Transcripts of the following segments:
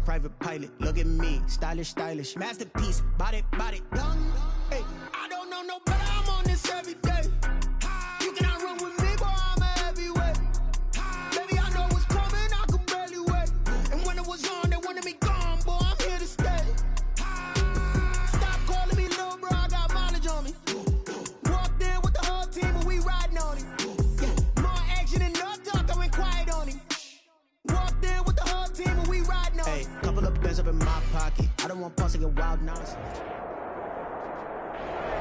private pilot. Look at me, stylish, stylish. Masterpiece, body, body, done. Hey, I don't know no better, I'm on this every day. You cannot run with me, boy, I'm a heavyweight. Baby, I know what's coming, I could barely wait. And when it was on, they wanted me gone, boy, I'm here to stay. Stop calling me little bro, I got mileage on me. Walked in with the whole team and we riding on it. Yeah, more action and no talk, I went quiet on him. Walked in with the whole team and we riding on it. Hey, couple of bands up in my pocket. I don't want pulse to get wild nonsense.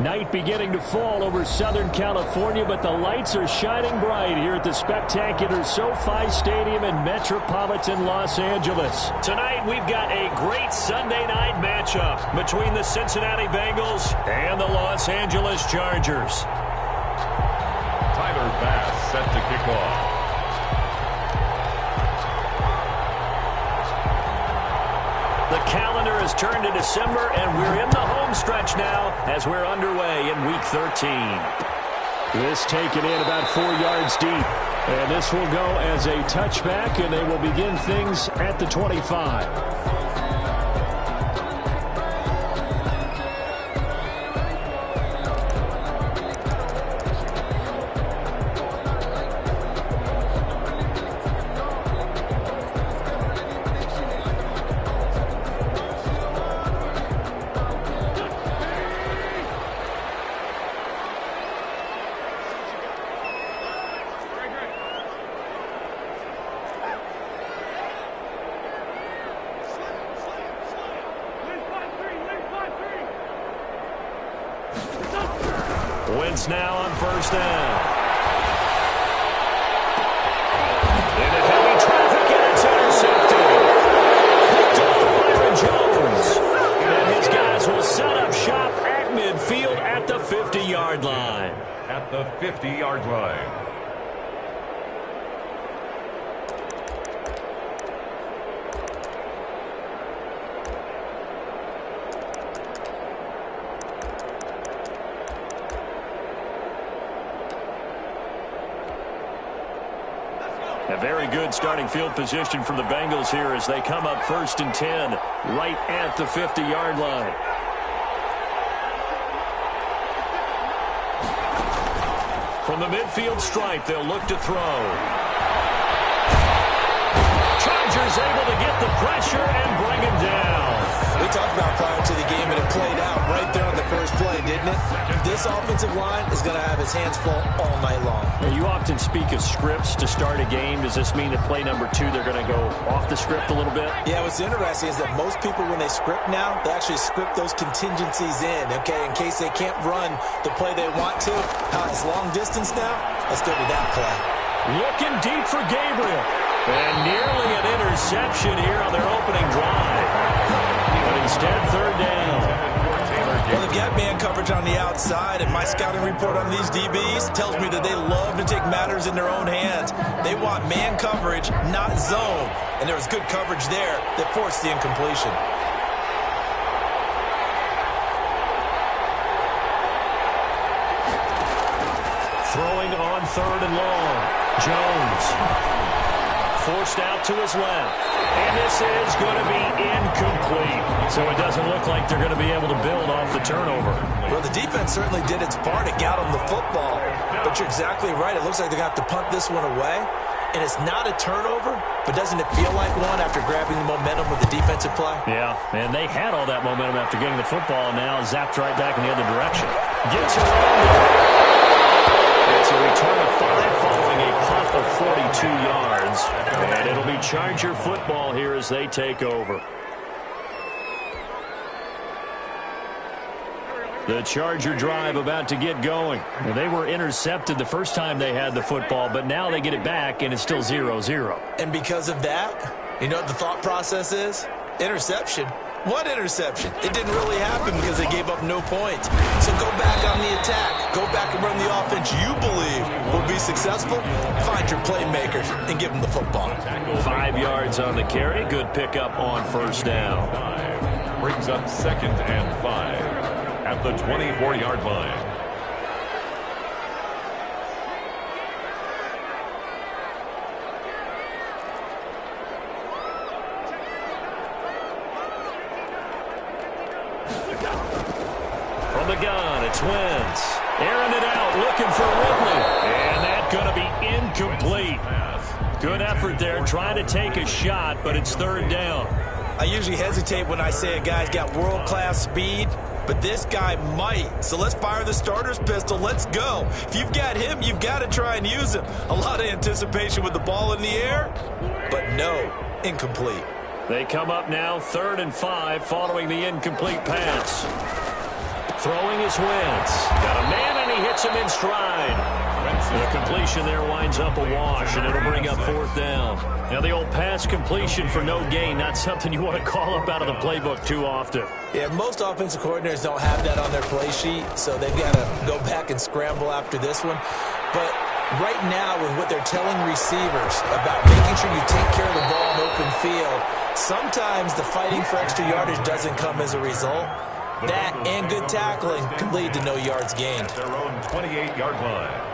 Night beginning to fall over Southern California, but the lights are shining bright here at the spectacular SoFi Stadium in metropolitan Los Angeles. Tonight, we've got a great Sunday night matchup between the Cincinnati Bengals and the Los Angeles Chargers. Tyler Bass set to kick off. The calendar has turned to December, and we're in the home stretch now as we're underway in Week 13. This taken in about 4 yards deep. And this will go as a touchback, and they will begin things at the 25. Wentz now on first down. Into heavy traffic, and it's intercepted. Picked off Byron Jones. And his guys will set up shop at midfield at the 50-yard line. At the 50-yard line. A very good starting field position for the Bengals here as they come up 1st and 10 right at the 50-yard line. From the midfield stripe, they'll look to throw. Chargers able to get the pressure and bring him down. We talked about prior to the game, and it played out right there on the first play, didn't it? This offensive line is going to have his hands full all night long. Now, you often speak of scripts to start a game. Does this mean that play number 2, they're going to go off the script a little bit? Yeah, what's interesting is that most people, when they script now, they actually script those contingencies in, okay, in case they can't run the play they want to. It's long distance now. Let's go to that play. Looking deep for Gabriel. And nearly an interception here on their opening drive. But instead, 3rd down. Well, they've got man coverage on the outside, and my scouting report on these DBs tells me that they love to take matters in their own hands. They want man coverage, not zone. And there was good coverage there that forced the incompletion. Throwing on 3rd and long. Jones. Forced out to his left. And this is going to be incomplete. So it doesn't look like they're going to be able to build off the turnover. Well, the defense certainly did its part. It got them the football. But you're exactly right. It looks like they're going to have to punt this one away. And it's not a turnover, but doesn't it feel like one after grabbing the momentum with the defensive play? Yeah, and they had all that momentum after getting the football, and now zapped right back in the other direction. Gets around it. It's a return of 5 following a punt of 42 yards. And it'll be Charger football here as they take over. The Charger drive about to get going. They were intercepted the first time they had the football, but now they get it back, and it's still 0-0. And because of that, you know what the thought process is? Interception. What interception? It didn't really happen because they gave up no points. So go back on the attack. Go back and run the offense you believe will be successful. Find your playmakers and give them the football. 5 yards on the carry. Good pickup on first down. Brings up 2nd and 5 at the 24-yard line. Twins. Airing it out, looking for Ridley. And that's going to be incomplete. Good effort there, trying to take a shot, but it's third down. I usually hesitate when I say a guy's got world-class speed, but this guy might. So let's fire the starter's pistol. Let's go. If you've got him, you've got to try and use him. A lot of anticipation with the ball in the air, but no, incomplete. They come up now 3rd and 5 following the incomplete pass. Throwing his Wentz. Got a man and he hits him in stride. The completion there winds up a wash, and it'll bring up 4th down. Now the old pass completion for no gain, not something you want to call up out of the playbook too often. Yeah, most offensive coordinators don't have that on their play sheet, so they've got to go back and scramble after this one. But right now, with what they're telling receivers about making sure you take care of the ball in open field, sometimes the fighting for extra yardage doesn't come as a result. That and good tackling can lead to no yards gained. Their own 28-yard line.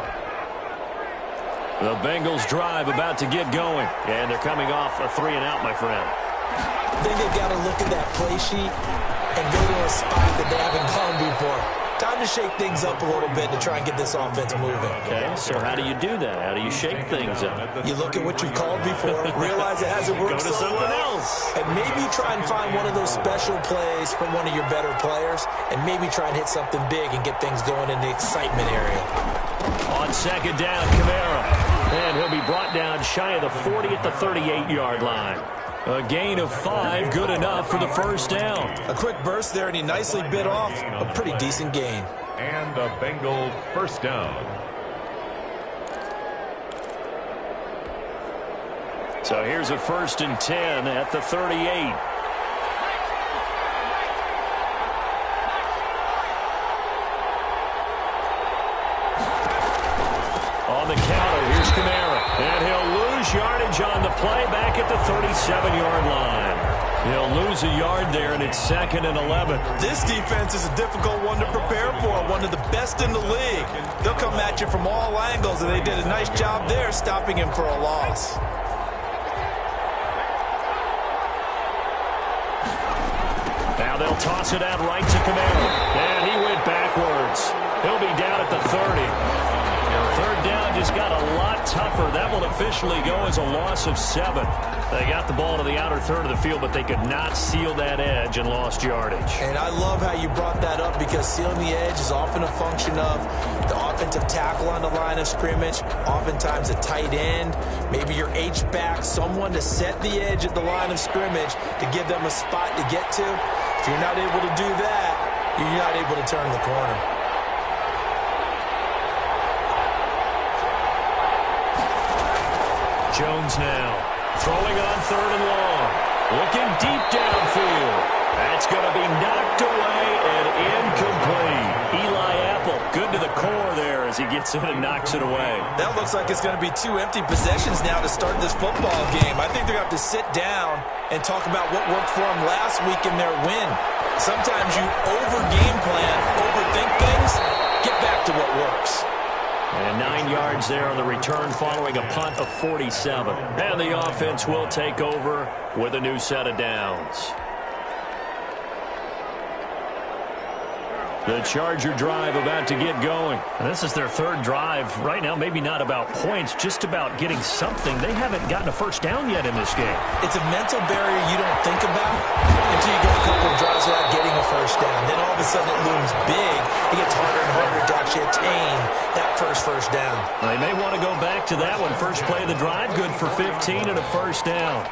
The Bengals drive about to get going, and they're coming off a 3-and-out, my friend. I think they've got to look at that play sheet and go to a spot that they haven't gone before. Time to shake things up a little bit to try and get this offense moving. Okay, so how do you do that? How do you shake things up? You look at what you've called before, realize it hasn't worked Go to something else. and maybe try and find one of those special plays from one of your better players, and maybe try and hit something big and get things going in the excitement area. On 2nd down, Kamara. And he'll be brought down shy of the 40 at the 38-yard line. A gain of 5, good enough for the 1st down. A quick burst there, and he nicely bit off a pretty decent gain. And a Bengal 1st down. So here's a 1st and 10 at the 38. On the counter, here's Kamara. And he'll lose yardage on the play back at the 37-yard line. He'll lose a yard there, and it's 2nd and 11. This defense is a difficult one to prepare for, one of the best in the league. They'll come at you from all angles, and they did a nice job there stopping him for a loss. Now they'll toss it out right to Kamara. And he went backwards. He'll be down at the 30. 3rd down just got a lot tougher. That will officially go as a loss of 7. They got the ball to the outer third of the field, but they could not seal that edge and lost yardage. And I love how you brought that up, because sealing the edge is often a function of the offensive tackle on the line of scrimmage, oftentimes a tight end, maybe your H-back, someone to set the edge at the line of scrimmage to give them a spot to get to. If you're not able to do that, you're not able to turn the corner. Jones now throwing on 3rd and long. Looking deep downfield. That's going to be knocked away and incomplete. Eli Apple, good to the core there as he gets in and knocks it away. That looks like it's going to be 2 empty possessions now to start this football game. I think they're going to have to sit down and talk about what worked for them last week in their win. Sometimes you over-game plan, overthink things, get back to what works. And 9 yards there on the return following a punt of 47. And the offense will take over with a new set of downs. The Charger drive about to get going. And this is their 3rd drive. Right now, maybe not about points, just about getting something. They haven't gotten a 1st down yet in this game. It's a mental barrier you don't think about until you go a couple of drives without getting a 1st down. Then all of a sudden it looms big. It gets harder and harder to actually attain that first down. They may want to go back to that one. First play of the drive, good for 15 and a 1st down.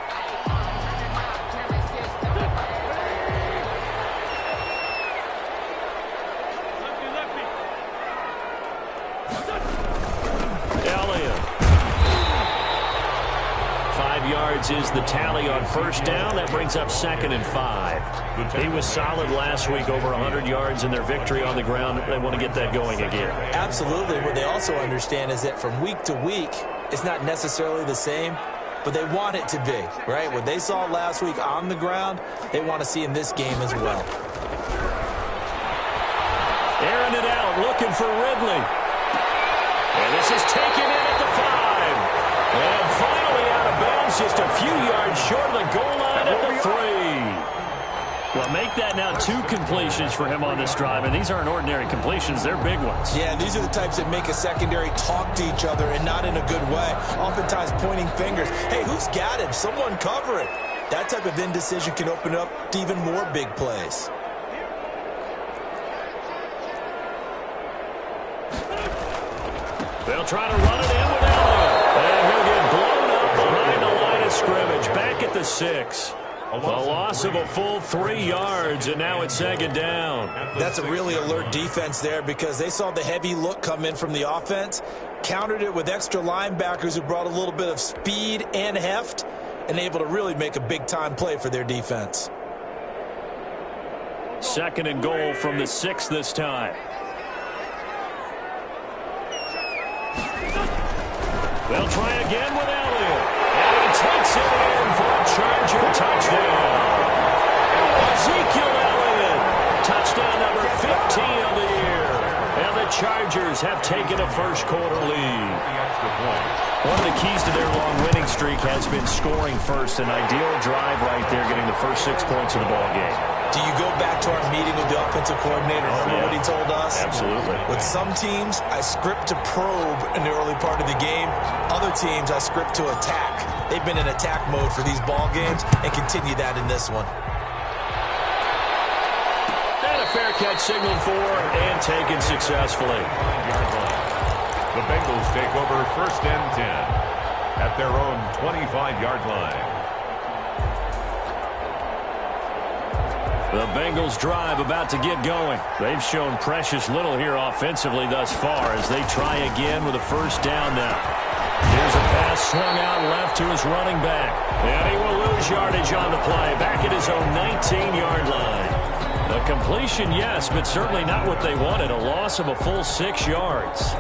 Is the tally on 1st down. That brings up 2nd and 5. He was solid last week, over 100 yards in their victory on the ground. They want to get that going again. Absolutely. What they also understand is that from week to week, it's not necessarily the same, but they want it to be, right? What they saw last week on the ground, they want to see in this game as well. Airing it out, looking for Ridley. And this is taken in at the 5. And finally out of bounds, just a few yards short of the goal line at the 3. Well, make that now 2 completions for him on this drive, and these aren't ordinary completions. They're big ones. Yeah, these are the types that make a secondary talk to each other and not in a good way, oftentimes pointing fingers. Hey, who's got him? Someone cover it. That type of indecision can open up to even more big plays. They'll try to run it in with Elliott. And he'll get blown up behind the line of scrimmage. Back at the 6. A loss of a full 3 yards, and now it's 2nd down. That's a really alert defense there because they saw the heavy look come in from the offense, countered it with extra linebackers who brought a little bit of speed and heft, and able to really make a big-time play for their defense. 2nd and goal from the 6 this time. They'll try again with Elliott. And he takes it in for a Charger touchdown. Ezekiel Elliott, touchdown number 15 of the year. And the Chargers have taken a first-quarter lead. One of the keys to their long winning streak has been scoring first. An ideal drive right there, getting the first 6 points of the ball game. Do you go back to our meeting with the offensive coordinator? Remember what he told us? Absolutely. With some teams, I script to probe in the early part of the game. Other teams, I script to attack. They've been in attack mode for these ball games and continue that in this one. And a fair catch signaled for and taken successfully. The Bengals take over 1st and 10 at their own 25-yard line. The Bengals drive about to get going. They've shown precious little here offensively thus far as they try again with a 1st down now. Here's a pass swung out left to his running back. And he will lose yardage on the play, back at his own 19-yard line. A completion, yes, but certainly not what they wanted. A loss of a full 6 yards.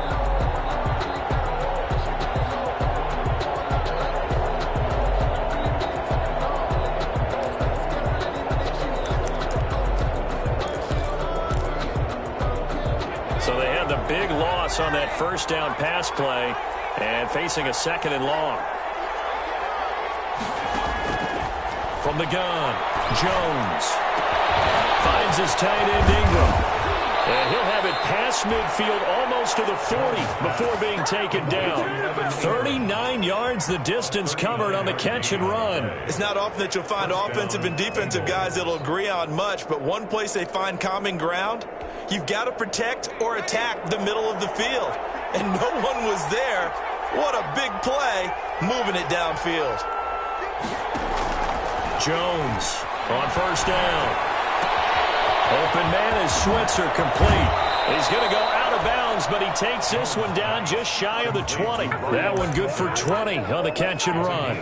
So they had the big loss on that 1st down pass play and facing a 2nd and long. From the gun, Jones finds his tight end Ingram. And he'll have it past midfield almost to the 40 before being taken down. 39 yards the distance covered on the catch and run. It's not often that you'll find offensive and defensive guys that'll agree on much, but one place they find common ground, you've got to protect or attack the middle of the field. And no one was there. What a big play, moving it downfield. Jones on 1st down. Open man is Switzer, complete. He's going to go out of bounds, but he takes this one down just shy of the 20. That one good for 20 on the catch and run.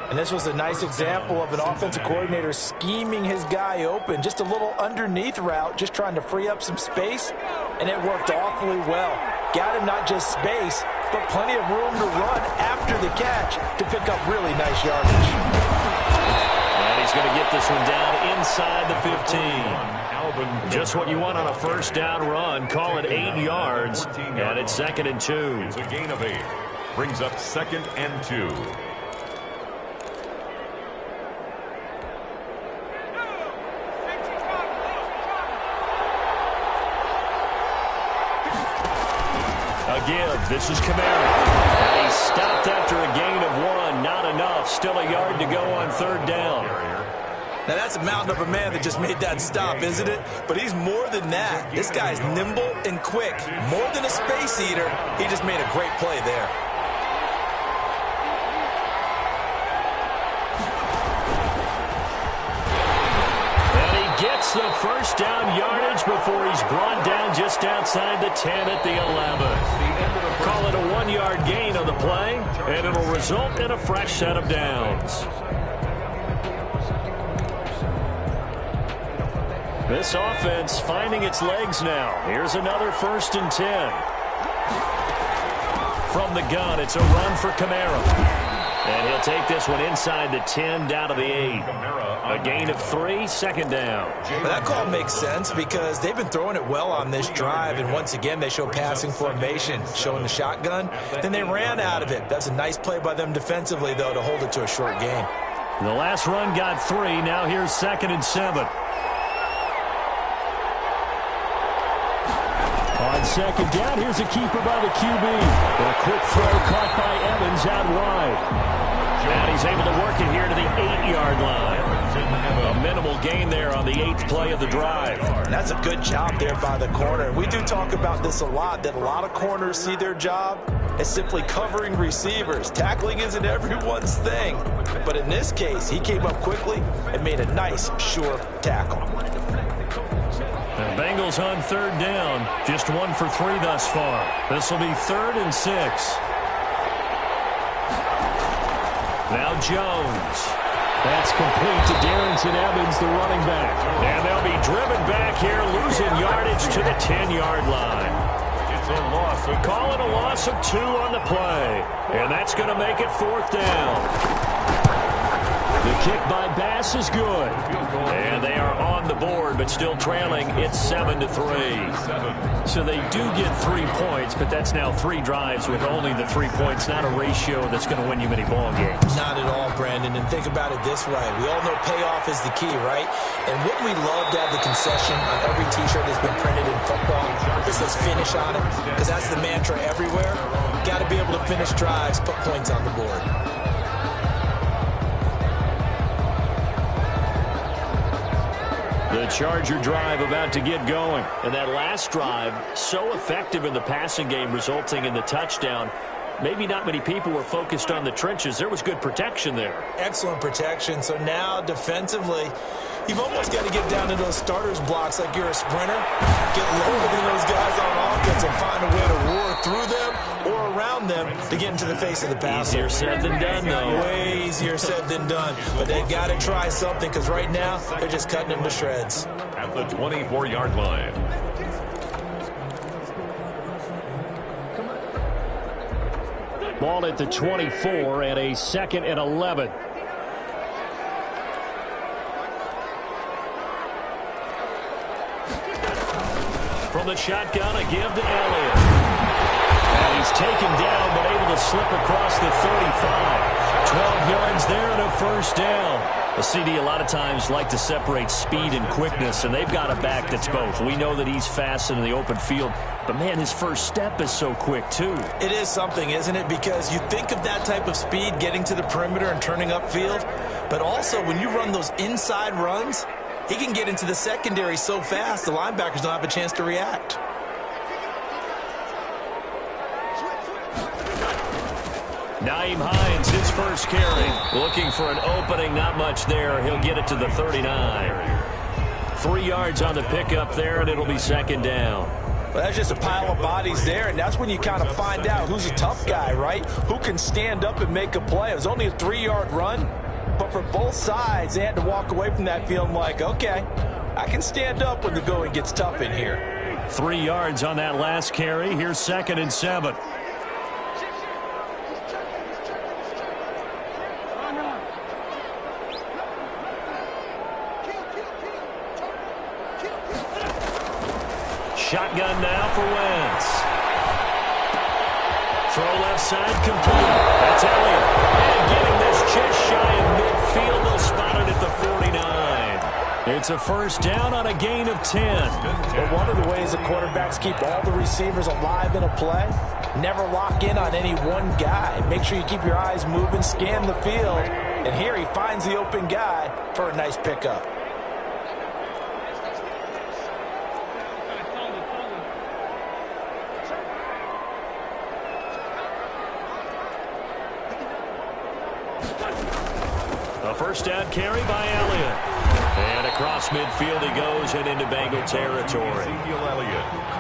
And this was a nice example of an offensive coordinator scheming his guy open. Just a little underneath route, just trying to free up some space, and it worked awfully well. Got him not just space, but plenty of room to run after the catch to pick up really nice yardage. And he's going to get this one down inside the 15. Just what you want on a 1st down run. Call it 8 yards, and it's 2nd and 2. It's a gain of 8. Brings up 2nd and 2. A give. This is Kamara. And he stopped after a gain of 1. Not enough. Still a yard to go on 3rd down. Now, that's a mountain of a man that just made that stop, isn't it? But he's more than that. This guy's nimble and quick. More than a space eater, he just made a great play there. And he gets the 1st down yardage before he's brought down just outside the 10 at the 11. Call it a 1-yard gain on the play, and it'll result in a fresh set of downs. This offense finding its legs now. Here's another 1st and 10. From the gun, it's a run for Kamara. And he'll take this one inside the 10 down to the 8. A gain of 3, 2nd down. But that call makes sense because they've been throwing it well on this drive, and once again they show passing formation, showing the shotgun. Then they ran out of it. That's a nice play by them defensively, though, to hold it to a short gain. The last run got 3. Now here's 2nd and 7. On 2nd down, here's a keeper by the QB. And a quick throw caught by Evans out wide. And he's able to work it here to the 8-yard line. A minimal gain there on the 8th play of the drive. That's a good job there by the corner. We do talk about this a lot, that a lot of corners see their job as simply covering receivers. Tackling isn't everyone's thing. But in this case, he came up quickly and made a nice, sure tackle. The Bengals on 3rd down. Just 1 for 3 thus far. This will be 3rd and 6. Now Jones. That's complete to Darrington Evans, the running back. And they'll be driven back here, losing yardage to the 10-yard line. It's a loss. Call it a loss of 2 on the play. And that's going to make it 4th down. The kick by Bass is good. And they are on the board, but still trailing. It's 7-3. So they do get 3 points, but that's now 3 drives with only the 3 points. Not a ratio that's going to win you many ball games. Not at all, Brandon. And think about it this way. We all know payoff is the key, right? And wouldn't we love to have the concession on every T-shirt that's been printed in football that says finish on it? Because that's the mantra everywhere. Got to be able to finish drives, put points on the board. The Charger drive about to get going. And that last drive, so effective in the passing game, resulting in the touchdown. Maybe not many people were focused on the trenches. There was good protection there. Excellent protection. So now, defensively, you've almost got to get down to those starters blocks like you're a sprinter. Get lower than those guys on offense and find a way to roar through them or around them to get into the face of the passer. Easier said than done, though. Way easier said than done. But they got to try something because right now, they're just cutting them to shreds. At the 24-yard line. Ball at the 24 and a 2nd and 11. From the shotgun, a give to Elliott. And he's taken down, but able to slip across the 35. 12 yards there and a 1st down. The CD a lot of times like to separate speed and quickness, and they've got a back that's both. We know that he's fast in the open field, but, man, his first step is so quick, too. It is something, isn't it? Because you think of that type of speed getting to the perimeter and turning upfield, but also when you run those inside runs, he can get into the secondary so fast the linebackers don't have a chance to react. Naeem Hines, his first carry. Looking for an opening, not much there. He'll get it to the 39. 3 yards on the pickup there, and it'll be 2nd down. Well, that's just a pile of bodies there, and that's when you kind of find out who's a tough guy, right? Who can stand up and make a play. It was only a 3-yard run, but for both sides, they had to walk away from that feeling like, okay, I can stand up when the going gets tough in here. 3 yards on that last carry. Here's 2nd and 7. Shotgun now for Wentz. Throw left side complete. That's Elliott. And getting this just shy of midfield. They'll spot it at the 49. It's a 1st down on a gain of 10. But one of the ways the quarterbacks keep all the receivers alive in a play, never lock in on any one guy. Make sure you keep your eyes moving, scan the field. And here he finds the open guy for a nice pickup. A 1st down carry by Elliott. And across midfield he goes and into Bengal territory.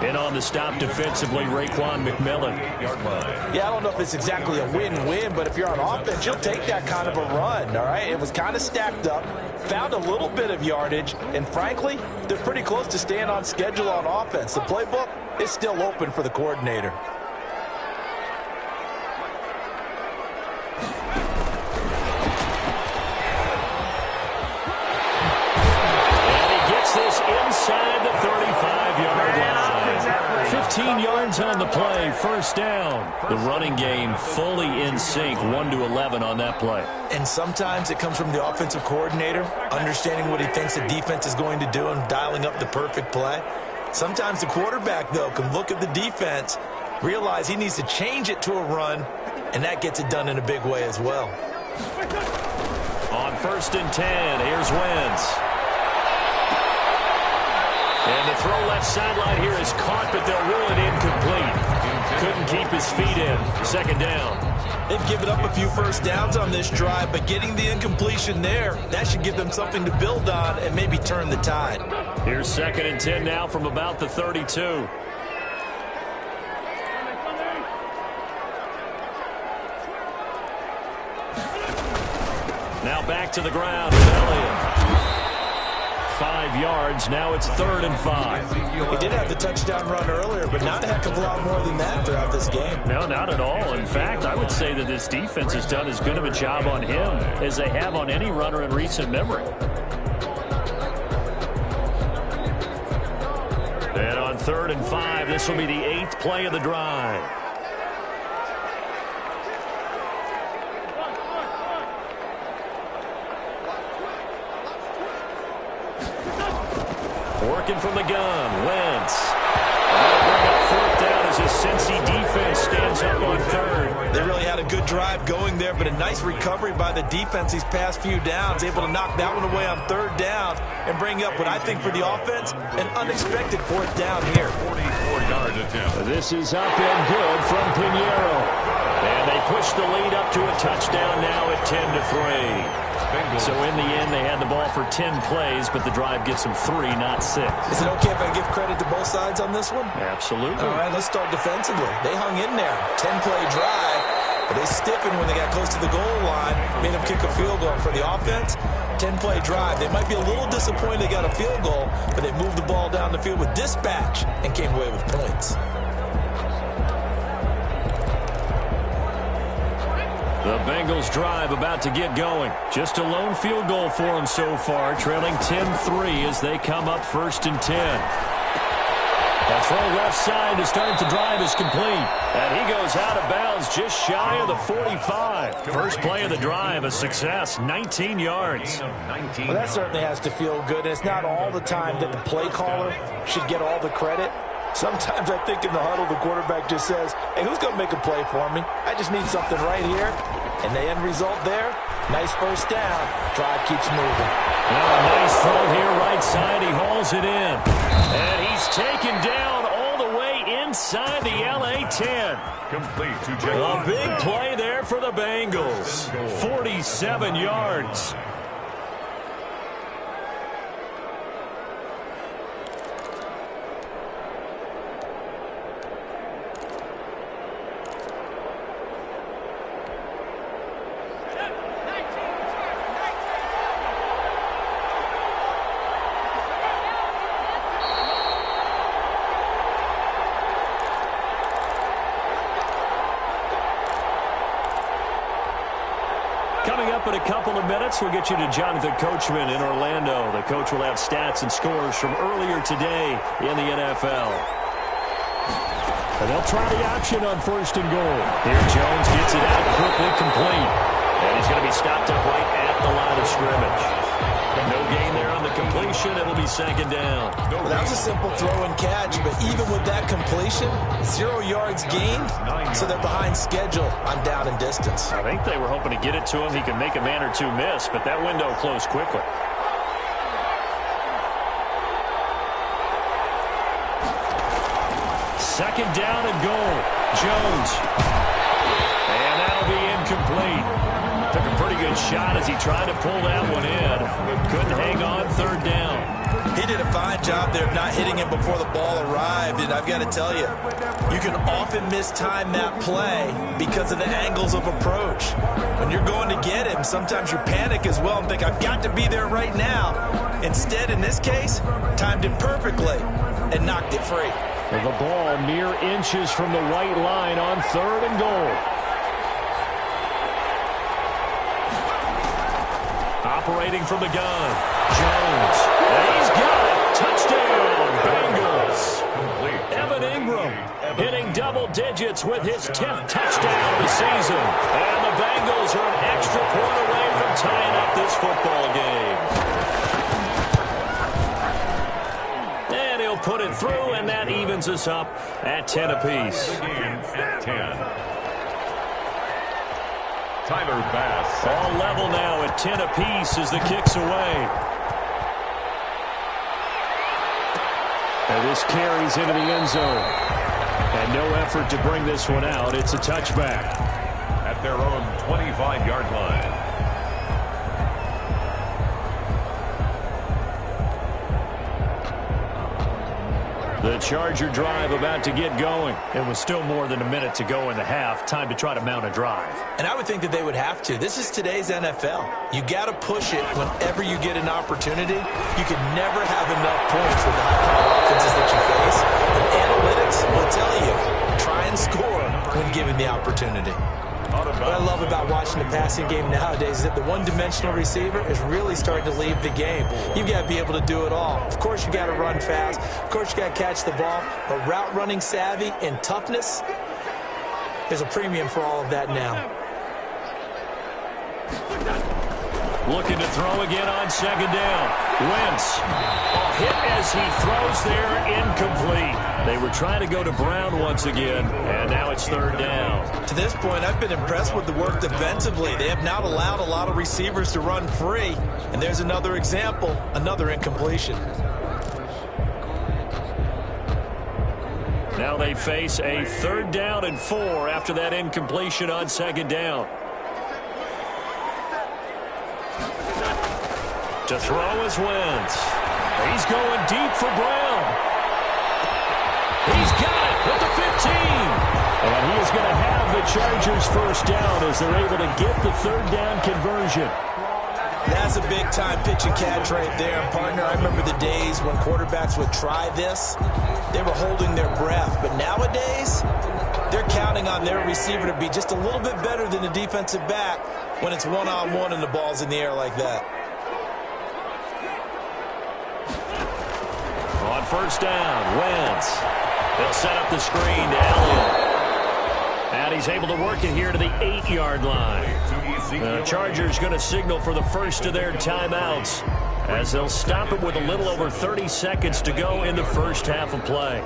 And on the stop defensively, Raekwon McMillan. Yeah, I don't know if it's exactly a win-win, but if you're on offense, you'll take that kind of a run, all right? It was kind of stacked up, found a little bit of yardage, and frankly, they're pretty close to staying on schedule on offense. The playbook is still open for the coordinator. Inside the 35-yard line. 15 yards on the play, first down. The running game fully in sync, 1-11 on that play. And sometimes it comes from the offensive coordinator, understanding what he thinks the defense is going to do and dialing up the perfect play. Sometimes the quarterback, though, can look at the defense, realize he needs to change it to a run, and that gets it done in a big way as well. On 1st and 10, here's Wentz. And the throw left sideline here is caught, but they'll rule it incomplete. Couldn't keep his feet in. 2nd down. They've given up a few first downs on this drive, but getting the incompletion there, that should give them something to build on and maybe turn the tide. Here's 2nd and 10 now from about the 32. Now back to the ground with Elliott. 5 yards. Now it's 3rd and 5. He did have the touchdown run earlier, but not a heck of a lot more than that throughout this game. No, not at all. In fact, I would say that this defense has done as good of a job on him as they have on any runner in recent memory. And on 3rd and 5, this will be the 8th play of the drive. Working from the gun, Wentz. Bring up 4th down as his Cincy defense stands up on 3rd. They really had a good drive going there, but a nice recovery by the defense these past few downs, able to knock that one away on 3rd down and bring up what I think for the offense, an unexpected 4th down here. 44-yard attempt. This is up and good from Pinheiro. And they push the lead up to a touchdown now at 10-3. So in the end, they had the ball for 10 plays, but the drive gets them 3, not 6. Is it okay if I give credit to both sides on this one? Absolutely. All right, let's start defensively. They hung in there. 10-play drive, but they stiffened when they got close to the goal line, made them kick a field goal. For the offense, 10-play drive. They might be a little disappointed they got a field goal, but they moved the ball down the field with dispatch and came away with points. The Bengals drive about to get going. Just a lone field goal for them so far, trailing 10-3 as they come up 1st and 10. That throw left side to start the drive is complete. And he goes out of bounds just shy of the 45. First play of the drive, a success, 19 yards. Well, that certainly has to feel good. And it's not all the time that the play caller should get all the credit. Sometimes I think in the huddle, the quarterback just says, hey, who's going to make a play for me? I just need something right here. And the end result there, nice first down. Drive keeps moving. Now a nice throw here, right side. He hauls it in. And he's taken down all the way inside the LA 10. Complete to Jay. A big play there for the Bengals. 47 yards. Coming up in a couple of minutes, we'll get you to Jonathan Coachman in Orlando. The coach will have stats and scores from earlier today in the NFL. And they'll try the option on 1st and goal. Here Jones gets it out quickly, complete. And he's going to be stopped up right at the line of scrimmage. No gain there on the completion. It'll be 2nd down. Well, that was a simple throw and catch, but even with that completion, 0 yards gained, so they're behind schedule on down and distance. I think they were hoping to get it to him. He could make a man or two miss, but that window closed quickly. Second down and goal. Jones. And that'll be incomplete. Took a pretty good shot as he tried to pull that one in. Couldn't hang on 3rd down. He did a fine job there of not hitting him before the ball arrived, and I've got to tell you, you can often mistime that play because of the angles of approach. When you're going to get him, sometimes you panic as well and think, I've got to be there right now. Instead, in this case, timed it perfectly and knocked it free. The ball mere inches from the white line on 3rd and goal. Operating from the gun, Jones. And he's got it. Touchdown, Bengals. Evan Ingram digits with his 10th touchdown of the season. And the Bengals are an extra point away from tying up this football game. And he'll put it through, and that evens us up at 10 apiece. The game at 10. Tyler Bass. All level now at 10 apiece as the kick's away. And this carries into the end zone. And no effort to bring this one out. It's a touchback. At their own 25-yard line. The Charger drive about to get going. It was still more than a minute to go in the half. Time to try to mount a drive. And I would think that they would have to. This is today's NFL. You got to push it whenever you get an opportunity. You can never have enough points with the high-powered offenses that you face. And analytics will tell you, try and score when given the opportunity. What I love about watching the passing game nowadays is that the one-dimensional receiver is really starting to leave the game. You've got to be able to do it all. Of course, you got to run fast. Of course, you got to catch the ball. But route running savvy and toughness, there's a premium for all of that now. Looking to throw again on second down. Wentz. A hit as he throws there, incomplete. They were trying to go to Brown once again, and now it's third down. To this point, I've been impressed with the work defensively. They have not allowed a lot of receivers to run free. And there's another example, another incompletion. Now they face a third down and 4 after that incompletion on second down. To throw is Wentz. He's going deep for Brown. He's got it with the 15. And he is going to have the Chargers first down as they're able to get the third down conversion. That's a big-time pitch and catch right there, partner. I remember the days when quarterbacks would try this. They were holding their breath. But nowadays, they're counting on their receiver to be just a little bit better than the defensive back when it's one-on-one and the ball's in the air like that. On first down, Wentz. They'll set up the screen to Elliott. And he's able to work it here to the 8-yard line. The Chargers going to signal for the first of their timeouts as they'll stop it with a little over 30 seconds to go in the first half of play.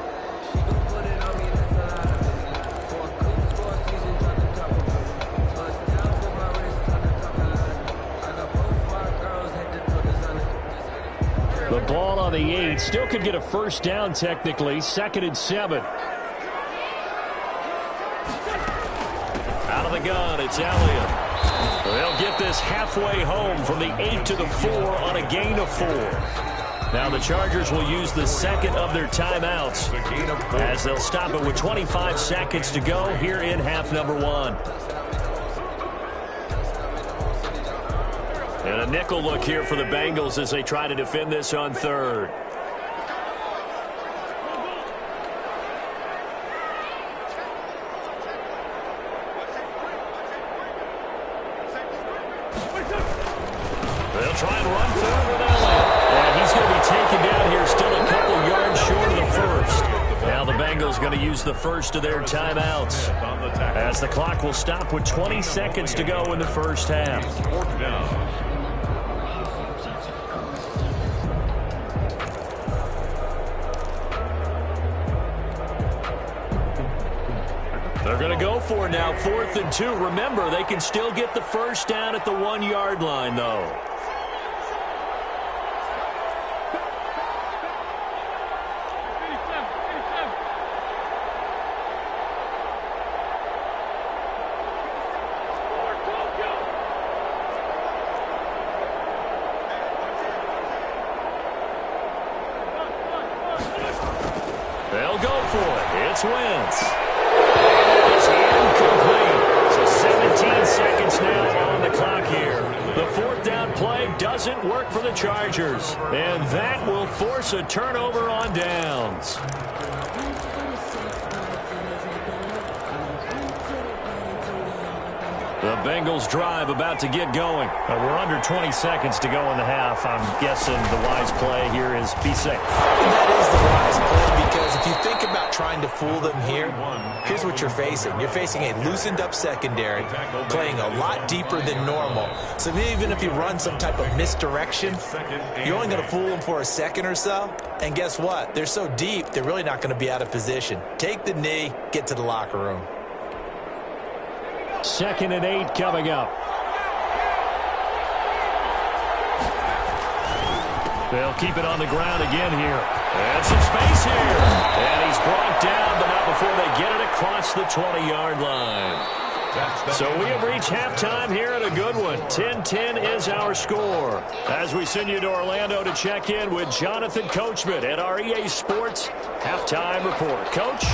The ball on the 8. Still could get a first down technically. 2nd and 7. Out of the gun, it's Elliott. They'll get this halfway home from the 8 to the 4 on a gain of 4. Now the Chargers will use the second of their timeouts as they'll stop it with 25 seconds to go here in half number 1. And a nickel look here for the Bengals as they try to defend this on third. They'll try and run forward with Elliott. And he's going to be taken down here, still a couple yards short of the first. Now the Bengals going to use the first of their timeouts as the clock will stop with 20 seconds to go in the first half. They're going to go for it now, 4th and 2. Remember, they can still get the first down at the 1-yard line, though. They'll go for it. It's Wentz. It's incomplete. So 17 seconds now on the clock here. The 4th down play doesn't work for the Chargers. And that will force a turnover on downs. The Bengals drive about to get going. We're under 20 seconds to go in the half. I'm guessing the wise play here is be safe. That is the wise play, because if you think about trying to fool them here, here's what you're facing. You're facing a loosened up secondary, playing a lot deeper than normal. So even if you run some type of misdirection, you're only going to fool them for a second or so. And guess what? They're so deep, they're really not going to be out of position. Take the knee, get to the locker room. 2nd and 8 coming up. They'll keep it on the ground again here. And some space here. And he's brought down, but not before they get it across the 20-yard line. So we have reached halftime here at a good one. 10-10 is our score. As we send you to Orlando to check in with Jonathan Coachman at our EA Sports Halftime Report. Coach?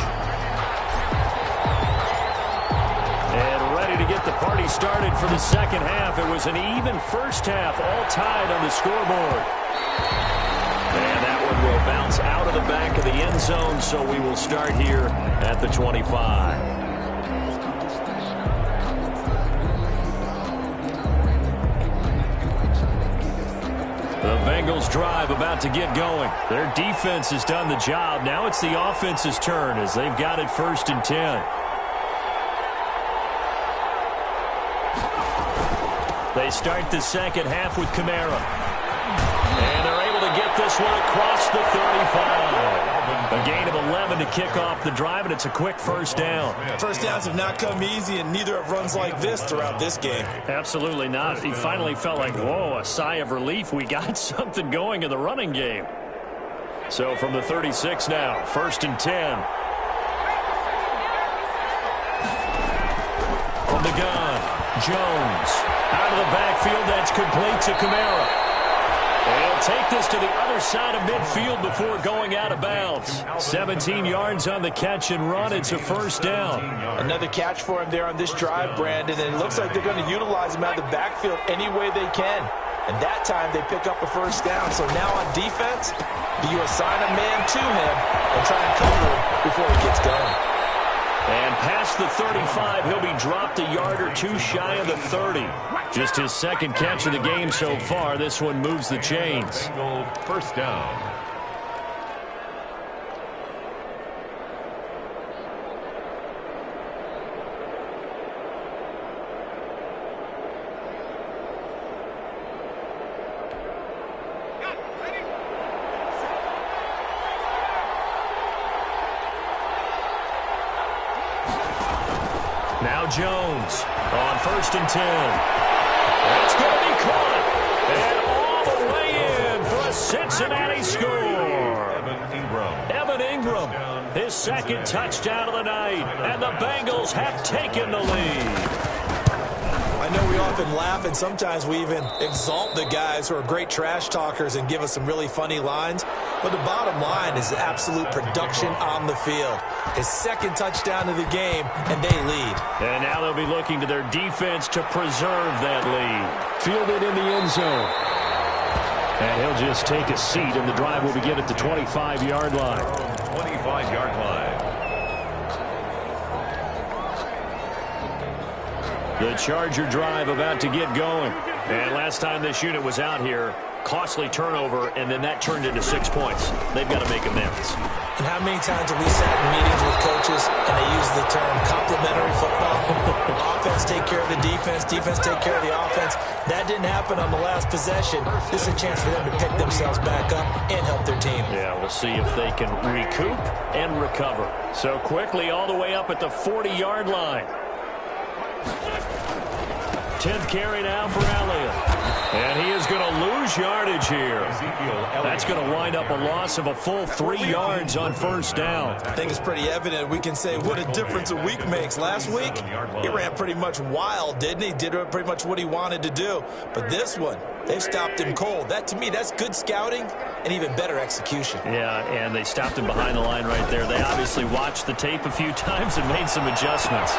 And ready to get the party started for the second half. It was an even first half, all tied on the scoreboard. And that one will bounce out of the back of the end zone, so we will start here at the 25. The Bengals drive about to get going. Their defense has done the job. Now it's the offense's turn as they've got it 1st and 10. They start the second half with Kamara. And they're able to get this one across the 35. A gain of 11 to kick off the drive, and it's a quick first down. First downs have not come easy, and neither have runs like this throughout this game. Absolutely not. He finally felt like, whoa, a sigh of relief. We got something going in the running game. So from the 36 now, 1st and 10. From the gun, Jones. Out of the backfield, that's complete to Kamara. And he'll take this to the other side of midfield before going out of bounds. 17 yards on the catch and run. It's a first down. Another catch for him there on this drive, Brandon, and it looks like they're going to utilize him out of the backfield any way they can. And that time they pick up a first down. So now on defense, do you assign a man to him and try and cover him before he gets going? And past the 35, he'll be dropped a yard or two shy of the 30. Just his second catch of the game so far. This one moves the chains. First down. Now Jones on 1st and 10. That's going to be caught. And all the way in for a Cincinnati score. Evan Ingram, his second touchdown of the night. And the Bengals have taken the lead. I know we often laugh, and sometimes we even exalt the guys who are great trash talkers and give us some really funny lines. But the bottom line is absolute production on the field. His second touchdown of the game, and they lead. And now they'll be looking to their defense to preserve that lead. Fielded in the end zone. And he'll just take a seat, and the drive will begin at the 25-yard line. 25-yard line. The Charger drive about to get going. And last time this unit was out here, costly turnover, and then that turned into 6 points. They've got to make amends. And how many times have we sat in meetings with coaches and they use the term complementary football? Offense take care of the defense, defense take care of the offense. That didn't happen on the last possession. This is a chance for them to pick themselves back up and help their team. Yeah, we'll see if they can recoup and recover. So quickly all the way up at the 40-yard line. 10th carry now for Elliott. And he is going to lose yardage here. That's going to wind up a loss of a full 3 yards on first down. I think it's pretty evident. We can say what a difference a week makes. Last week, he ran pretty much wild, didn't he? Did pretty much what he wanted to do. But this one, they've stopped him cold. That, to me, that's good scouting and even better execution. Yeah, and they stopped him behind the line right there. They obviously watched the tape a few times and made some adjustments.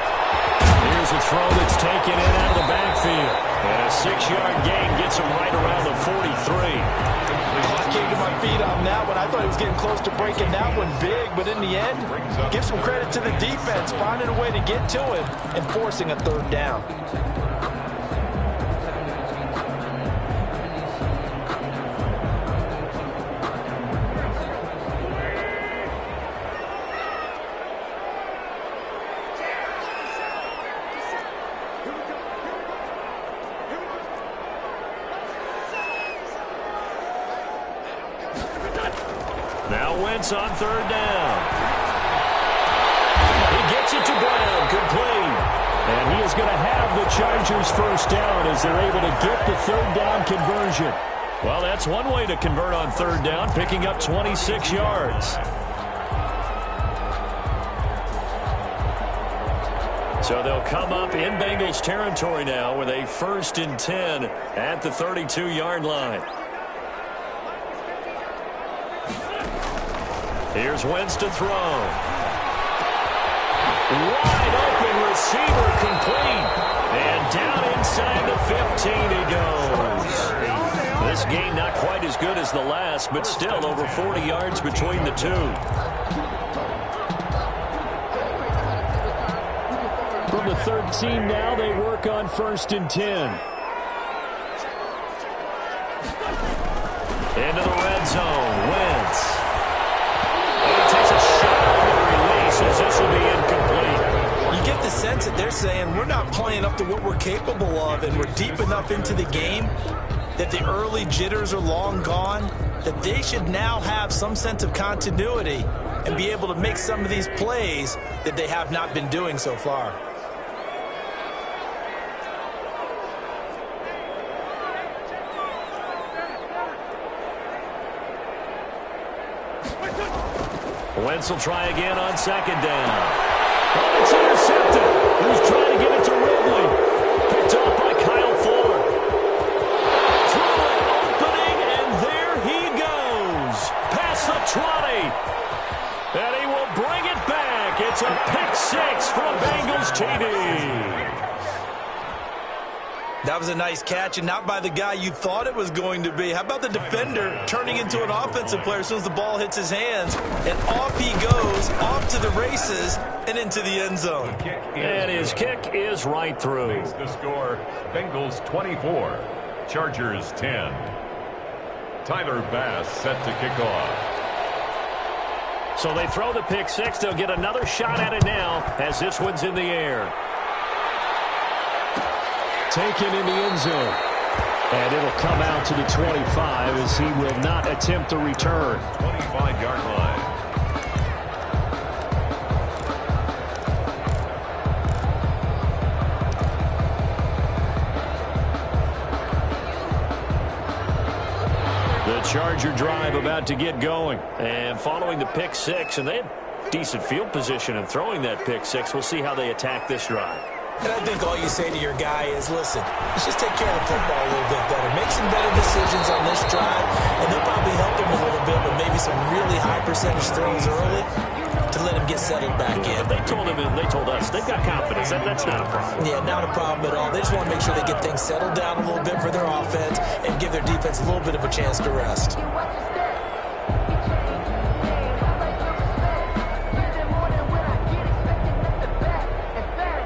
Here's a throw that's taken in out of the backfield. And a 6-yard gain gets him right around the 43. I came to my feet on that one. I thought he was getting close to breaking that one big, but in the end, give some credit to the defense, finding a way to get to him and forcing a third down. Now Wentz on third down. He gets it to Brown, complete. And he is going to have the Chargers first down as they're able to get the third down conversion. Well, that's one way to convert on third down, picking up 26 yards. So they'll come up in Bengals territory now with a 1st and 10 at the 32-yard line. Here's Wentz to throw. Wide open receiver, complete. And down inside the 15 he goes. This game not quite as good as the last, but still over 40 yards between the two. From the 13 now, they work on 1st and 10. Into the red zone, Wentz. And he takes a shot on the release as this will be incomplete. You get the sense that they're saying we're not playing up to what we're capable of, and we're deep enough into the game that the early jitters are long gone, that they should now have some sense of continuity and be able to make some of these plays that they have not been doing so far. Wentz will try again on 2nd down. Oh, it's intercepted. He's trying to get it to Ridley. Picked off by Kyle Fuller. Through an opening, and there he goes. Past the 20. And he will bring it back. It's a pick 6 from Bengals TD. That was a nice catch, and not by the guy you thought it was going to be. How about the defender turning into an offensive player as soon as the ball hits his hands, and off he goes, off to the races, and into the end zone. And his kick is right through. Makes the score, Bengals 24, Chargers 10. Tyler Bass set to kick off. So they throw the pick 6. They'll get another shot at it now as this one's in the air. Taken in the end zone. And it'll come out to the 25 as he will not attempt a return. 25-yard line. The Charger drive about to get going. And following the pick 6, and they had decent field position in throwing that pick 6. We'll see how they attack this drive. And I think all you say to your guy is, listen, let's just take care of the football a little bit better. Make some better decisions on this drive, and they'll probably help him a little bit with maybe some really high percentage throws early to let him get settled back in. They told him, and they told us, they've got confidence. That's not a problem. Yeah, not a problem at all. They just want to make sure they get things settled down a little bit for their offense and give their defense a little bit of a chance to rest.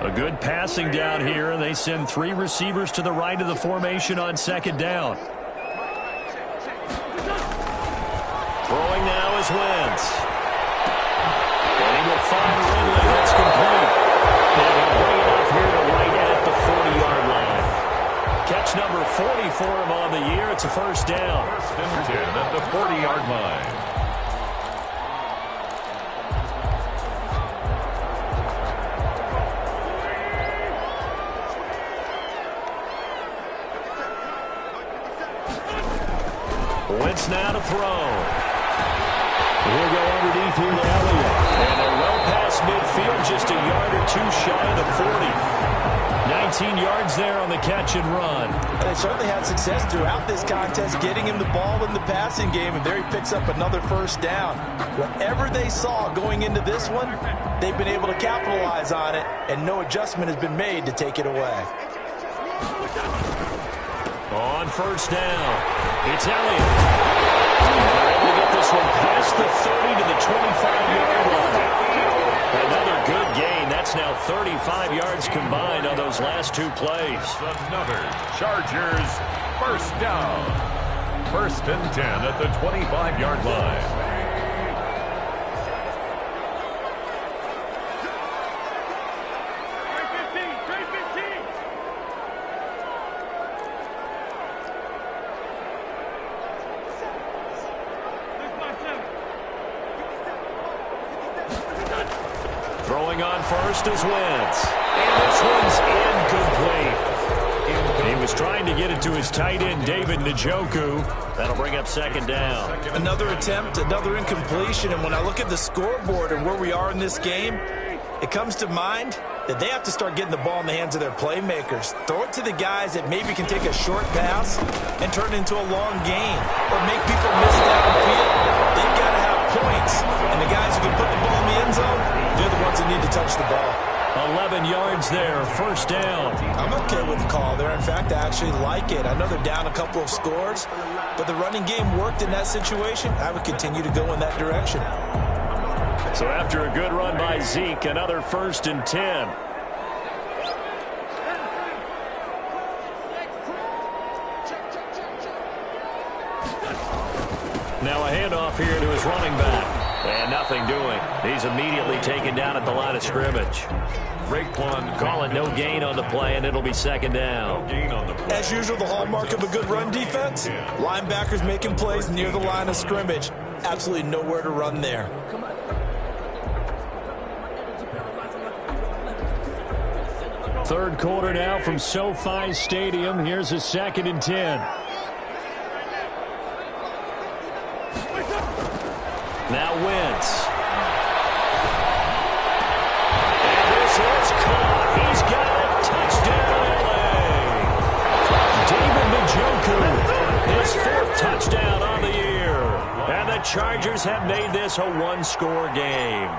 A good passing down here, and they send 3 receivers to the right of the formation on 2nd down. Throwing now is Wentz. And he will find Ridley. That's complete. And he'll bring it up here to right at the 40-yard line. Catch number 40 for him on the year. It's a first down. 1st and 10 at the 40-yard line. Wentz now to throw. He'll go underneath here to Elliott. And they're well past midfield, just a yard or 2 shy of the 40. 19 yards there on the catch and run. They certainly had success throughout this contest, getting him the ball in the passing game, and there he picks up another first down. Whatever they saw going into this one, they've been able to capitalize on it, and no adjustment has been made to take it away. On first down, it's Elliott. They're able to get this one past the 30 to the 25-yard line. Another good gain. That's now 35 yards combined on those last 2 plays. Another Chargers first down. 1st and 10 at the 25-yard line. Throwing on first is Wentz. And this one's incomplete. He was trying to get it to his tight end, David Njoku. That'll bring up second down. Another attempt, another incompletion, and when I look at the scoreboard and where we are in this game, it comes to mind that they have to start getting the ball in the hands of their playmakers. Throw it to the guys that maybe can take a short pass and turn it into a long gain or make people miss downfield. They've got to have points, and the guys who can put the ball in the end zone, they're the ones that need to touch the ball. 11 yards there, first down. I'm okay with the call there. In fact, I actually like it. I know they're down a couple of scores, but the running game worked in that situation. I would continue to go in that direction. So after a good run by Zeke, another 1st and 10. Now a handoff here to his running back. And nothing doing. He's immediately taken down at the line of scrimmage. Call it no gain on the play, and it'll be second down. As usual, the hallmark of a good run defense, linebackers making plays near the line of scrimmage. Absolutely nowhere to run there. Third quarter now from SoFi Stadium. Here's a 2nd and 10. Now Wentz. And this is caught. He's got a touchdown, LA. David Njoku, his 4th touchdown on the year. And the Chargers have made this a one-score game.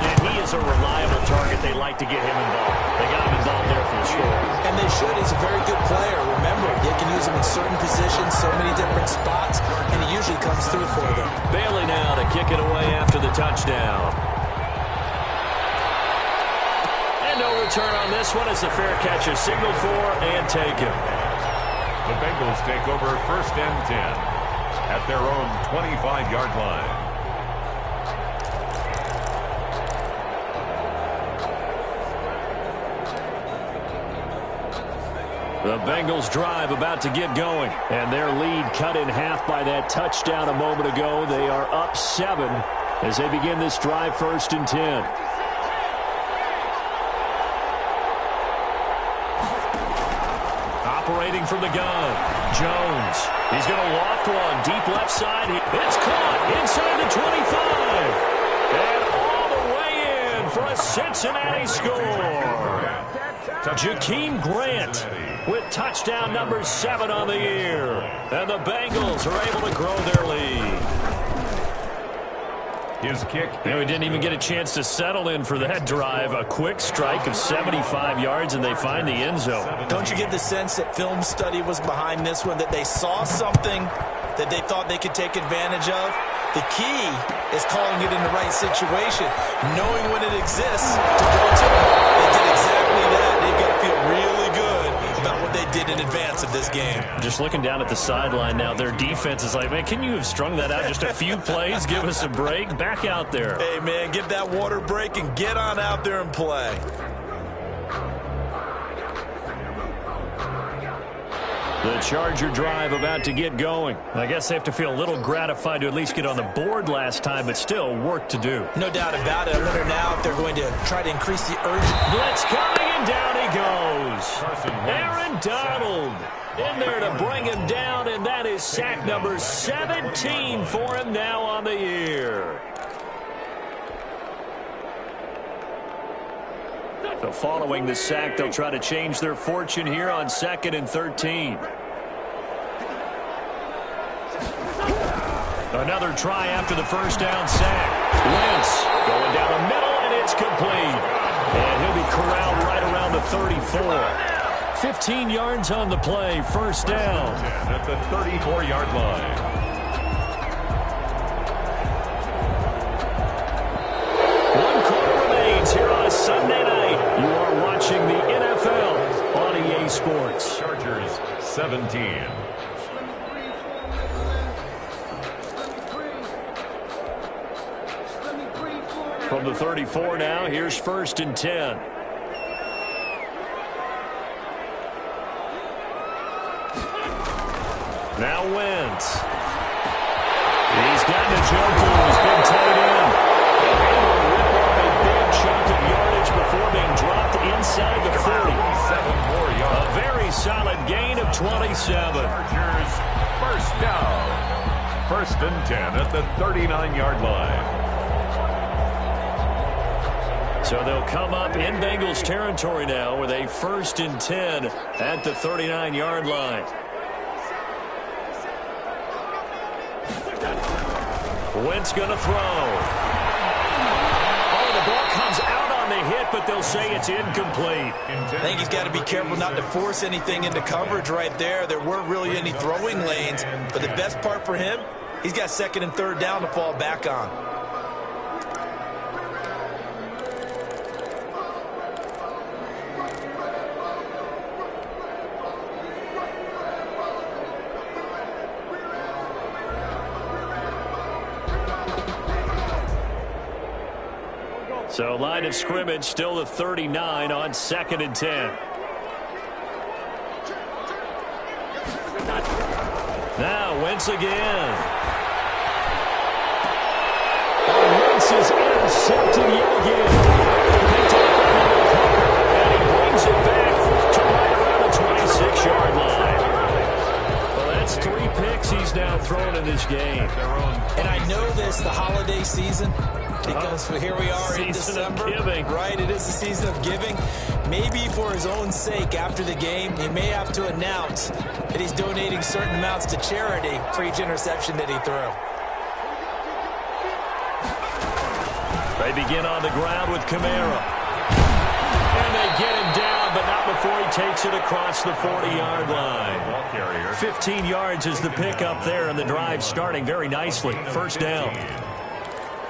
And he is a reliable target. They like to get him involved. They got him involved there for the score. And they should. He's a very good player. Remember, they can use him in certain positions, so many different spots, and he usually comes through for them. Bailey now to kick it away after the touchdown. And no return on this one as the fair catch is signaled for and taken. The Bengals take over 1st and 10 at their own 25-yard line. The Bengals drive about to get going, and their lead cut in half by that touchdown a moment ago. They are up 7 as they begin this drive, 1st and 10. Operating from the gun, Jones. He's going to loft one deep left side. It's caught inside the 25. And all the way in for a Cincinnati score. Jakeem Grant with touchdown number 7 on the year. And the Bengals are able to grow their lead. His kick. He didn't even get a chance to settle in for that drive. A quick strike of 75 yards, and they find the end zone. Don't you get the sense that film study was behind this one, that they saw something that they thought they could take advantage of? The key is calling it in the right situation, knowing when it exists to go to it. They did exactly that. They've got to feel really good about what they did in advance of this game. Just looking down at the sideline now, their defense is like, man, can you have strung that out just a few plays? Give us a break. Back out there. Hey, man, give that water break and get on out there and play. The Charger drive about to get going. I guess they have to feel a little gratified to at least get on the board last time, but still work to do. No doubt about it. I wonder now if they're going to try to increase the urgency. Blitz coming, and down he goes. Aaron Donald in there to bring him down, and that is sack number 17 for him now on the year. So following the sack, they'll try to change their fortune here on 2nd and 13. Another try after the first down sack. Wentz going down the middle, and it's complete. And he'll be corralled right around the 34. 15 yards on the play, 1st down. At the 34-yard line. Here on a Sunday night, you are watching the NFL on EA Sports. Chargers 17. From the 34 now, here's 1st and 10. Now Wentz. He's got Njoku, his big tight end. Able to rip off a big 27. Chargers, first down. 1st and 10 at the 39-yard line. So they'll come up in Bengals territory now with a 1st and 10 at the 39-yard line. Wentz going to throw. Oh, the ball comes out on the hit, but they'll say it's incomplete. I think he's got to be careful not to force anything into coverage right there. There weren't really any throwing lanes, but the best part for him, he's got 2nd and 3rd down to fall back on. So line of scrimmage still the 39 on 2nd and 10. Now Wentz again. Wentz is intercepted yet again. And he brings it back to right around the 26-yard line. Well, that's 3 picks he's now thrown in this game. And I know this, the holiday season, because here we are in December, right? It is the season of giving. Maybe for his own sake, after the game, he may have to announce that he's donating certain amounts to charity for each interception that he threw. They begin on the ground with Kamara. And they get him down, but not before he takes it across the 40-yard line. 15 yards is the pickup there, and the drive starting very nicely. 1st down.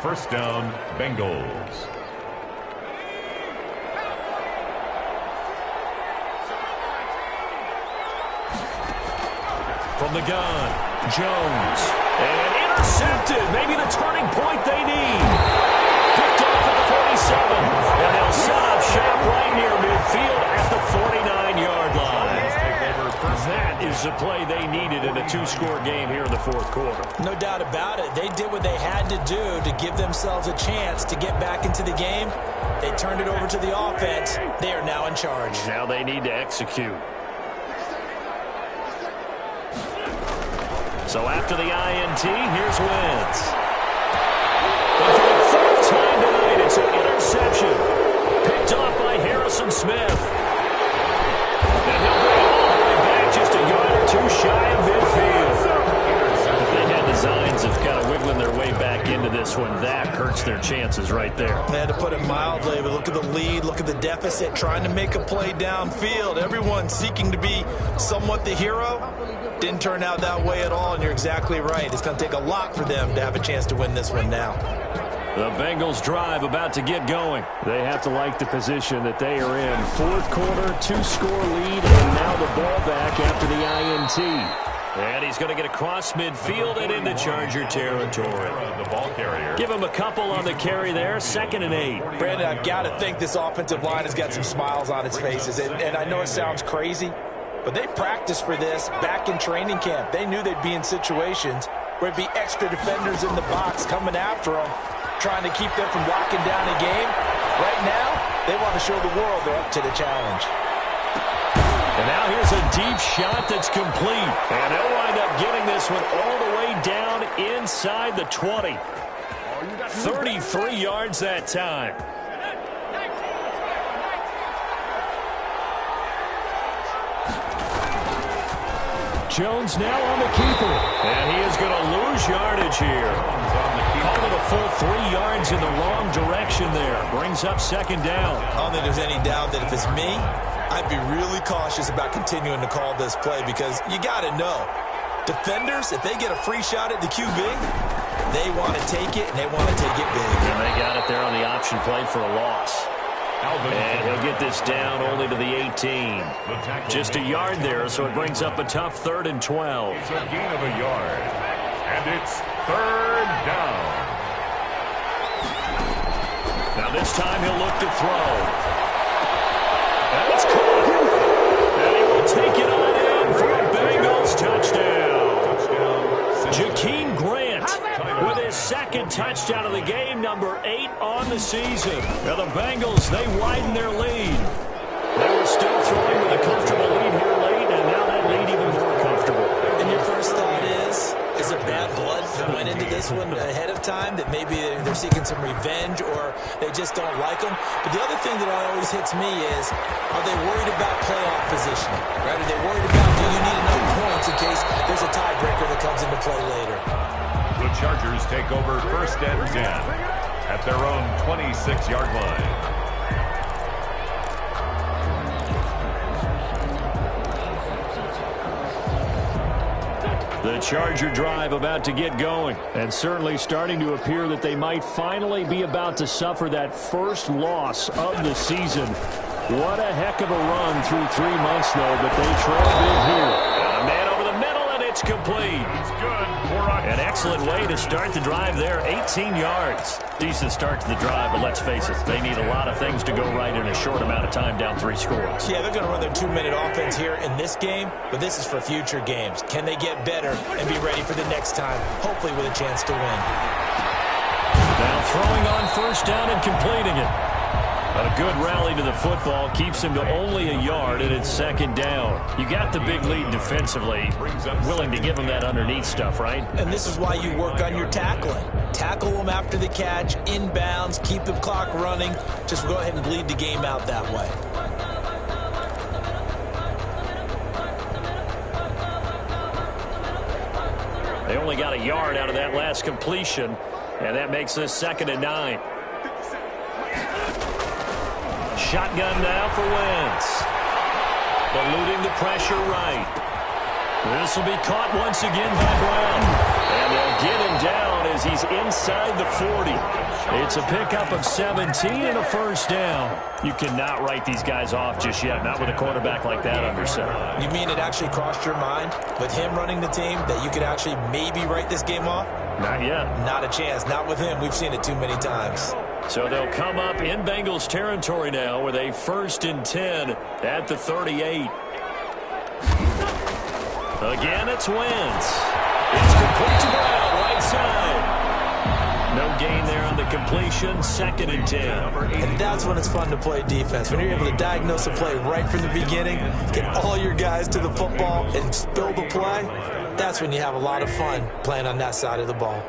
1st down, Bengals. From the gun, Jones. And intercepted. Maybe the turning point they need. Picked off at the 47. And they'll set up shop right near midfield at the 49-yard line. That is the play they needed in a 2-score game here in the 4th quarter. No doubt about it. They did what they had to do to give themselves a chance to get back into the game. They turned it over to the offense. They are now in charge. Now they need to execute. So after the INT, here's Wentz. And for the 4th time tonight, it's an interception. Picked off by Harrison Smith. And he'll bring it all the way back just a yard or 2 shy of midfield. They had designs of kind of wiggling their way back into this one. That hurts their chances right there. They had to put it mildly, but look at the lead, look at the deficit, trying to make a play downfield. Everyone seeking to be somewhat the hero. Didn't turn out that way at all, and you're exactly right. It's going to take a lot for them to have a chance to win this one now. The Bengals drive about to get going. They have to like the position that they are in. 4th quarter, 2-score lead, and now the ball back after the INT. And he's going to get across midfield and into Charger territory. The ball carrier. Give him a couple on the carry there. 2nd and 8. Brandon, I've got to think this offensive line has got some smiles on its faces. And I know it sounds crazy, but they practiced for this back in training camp. They knew they'd be in situations where it'd be extra defenders in the box coming after them, trying to keep them from locking down a game. Right now, they want to show the world they're up to the challenge. And now here's a deep shot that's complete. And they'll wind up getting this one all the way down inside the 20. 33 yards that time. Jones now on the keeper. And he is going to lose yardage here. Call it a full 3 yards in the wrong direction there. Brings up 2nd down. I don't think there's any doubt that if it's me, I'd be really cautious about continuing to call this play because you got to know, defenders, if they get a free shot at the QB, they want to take it, and they want to take it big. And they got it there on the option play for a loss. And he'll get this down only to the 18. Just a yard there, so it brings up a tough 3rd and 12. It's a gain of a yard. And it's 3rd down. Now this time he'll look to throw. And it's caught. And he will take it on in for a Bengals touchdown. Jakeem Grant with his 2nd touchdown of the game, number 8 on the season. Now the Bengals, they widen their lead. They were still throwing with a comfortable lead here late, and now that lead even first thought is there bad blood that went into this one ahead of time, that maybe they're seeking some revenge or they just don't like them? But the other thing that always hits me is, are they worried about playoff positioning? Right? Are they worried about, do you need enough points in case there's a tiebreaker that comes into play later? The Chargers take over 1st and 10 at their own 26-yard line. The Charger drive about to get going, and certainly starting to appear that they might finally be about to suffer that first loss of the season. What a heck of a run through 3 months, though, but they trail big here. And a man over the middle, and it's complete. It's good. An excellent way to start the drive there, 18 yards. Decent start to the drive, but let's face it, they need a lot of things to go right in a short amount of time, down 3 scores. Yeah, they're going to run their 2-minute offense here in this game, but this is for future games. Can they get better and be ready for the next time, hopefully with a chance to win? Now throwing on 1st down and completing it. A good rally to the football keeps him to only a yard, and it's 2nd down. You got the big lead defensively, willing to give him that underneath stuff, right? And this is why you work on your tackling. Tackle them after the catch, inbounds, keep the clock running. Just go ahead and bleed the game out that way. They only got a yard out of that last completion, and that makes this 2nd and 9. Shotgun now for Wentz. Eluding the pressure right. This will be caught once again by Brown. And they'll get him down as he's inside the 40. It's a pickup of 17 and a 1st down. You cannot write these guys off just yet, not with a quarterback like that under center. You mean it actually crossed your mind with him running the team that you could actually maybe write this game off? Not yet. Not a chance. Not with him. We've seen it too many times. So they'll come up in Bengals territory now with a 1st and 10 at the 38. Again, it's Wentz. It's complete to Brown, right side. No gain there on the completion, 2nd and 10. And that's when it's fun to play defense. When you're able to diagnose a play right from the beginning, get all your guys to the football and spill the play, that's when you have a lot of fun playing on that side of the ball.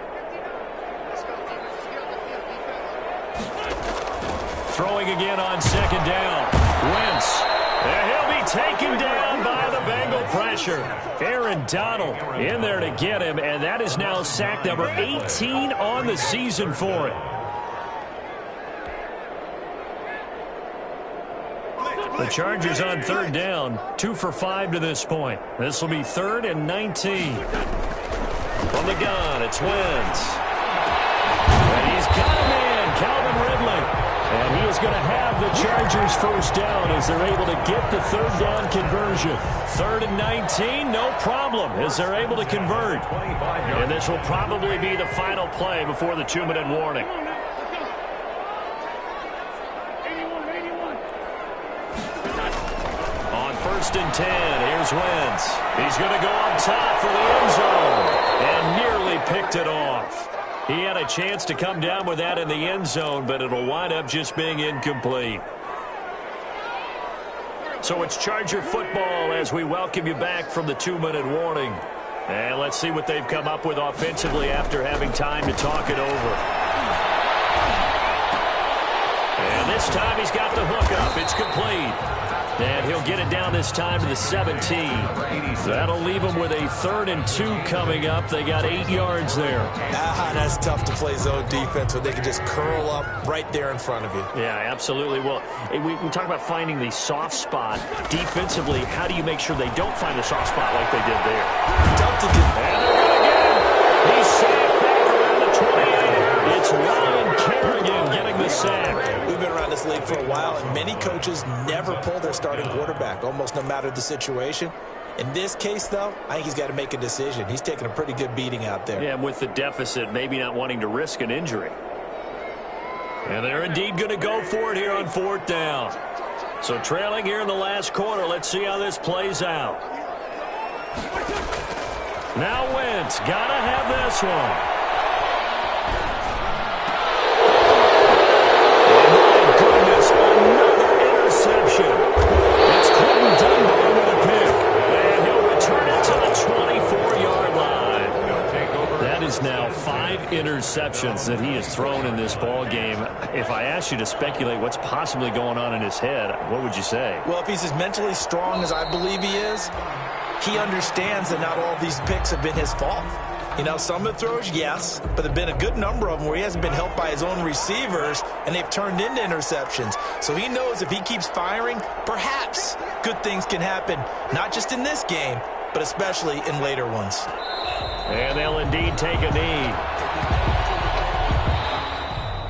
Throwing again on 2nd down. Wentz. And he'll be taken down by the Bengal pressure. Aaron Donald in there to get him, and that is now sack number 18 on the season for him. The Chargers on 3rd down, 2 for 5 to this point. This will be 3rd and 19. From the gun, it's Wentz. And he's got him in, Calvin Ridley. And he is going to have the Chargers 1st down as they're able to get the 3rd down conversion. 3rd and 19, no problem, as they're able to convert. And this will probably be the final play before the 2-minute warning. On 1st and 10, here's Wentz. He's going to go up top for the end zone and nearly picked it off. He had a chance to come down with that in the end zone, but it'll wind up just being incomplete. So it's Charger football as we welcome you back from the 2-minute warning. And let's see what they've come up with offensively after having time to talk it over. And this time he's got the hook up. It's complete. And he'll get it down this time to the 17. That'll leave him with a 3rd and 2 coming up. They got 8 yards there. That's tough to play zone defense when they can just curl up right there in front of you. Yeah, absolutely. Well, we talk about finding the soft spot. Defensively, how do you make sure they don't find the soft spot like they did there? Tough to do. And they're going to get him. He's sacked back around the 28. It's Ryan Kerrigan getting the sack. We've been around this league for a while, and many coaches never pull their starting quarterback, almost no matter the situation. In this case, though, I think he's got to make a decision. He's taking a pretty good beating out there. Yeah, with the deficit, maybe not wanting to risk an injury. And they're indeed going to go for it here on 4th down. So trailing here in the last quarter, let's see how this plays out. Now Wentz, got to have this one. It's Clinton Dunbar with a pick. And he'll return it to the 24-yard now 5 interceptions that he has thrown in this ball game. If I asked you to speculate what's possibly going on in his head, what would you say? Well, if he's as mentally strong as I believe he is, he understands that not all of these picks have been his fault. You know, some of the throws, yes, but there have been a good number of them where he hasn't been helped by his own receivers, and they've turned into interceptions. So he knows if he keeps firing, perhaps good things can happen, not just in this game, but especially in later ones. And they'll indeed take a knee.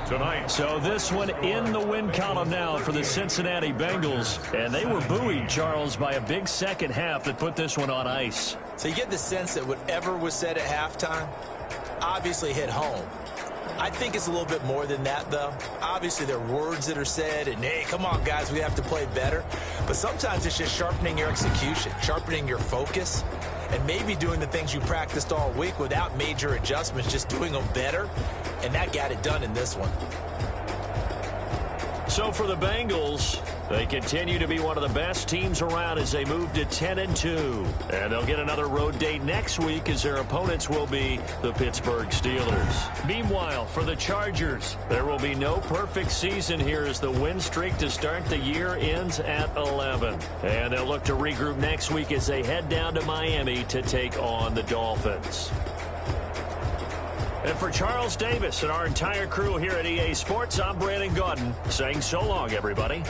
Tonight. So this one in the win column now for the Cincinnati Bengals. And they were buoyed, Charles, by a big second half that put this one on ice. So you get the sense that whatever was said at halftime obviously hit home. I think it's a little bit more than that, though. Obviously, there are words that are said, and, hey, come on, guys, we have to play better. But sometimes it's just sharpening your execution, sharpening your focus, and maybe doing the things you practiced all week without major adjustments, just doing them better, and that got it done in this one. So for the Bengals, they continue to be one of the best teams around as they move to 10-2. And they'll get another road date next week as their opponents will be the Pittsburgh Steelers. Meanwhile, for the Chargers, there will be no perfect season here as the win streak to start the year ends at 11. And they'll look to regroup next week as they head down to Miami to take on the Dolphins. And for Charles Davis and our entire crew here at EA Sports, I'm Brandon Gaudin saying so long, everybody.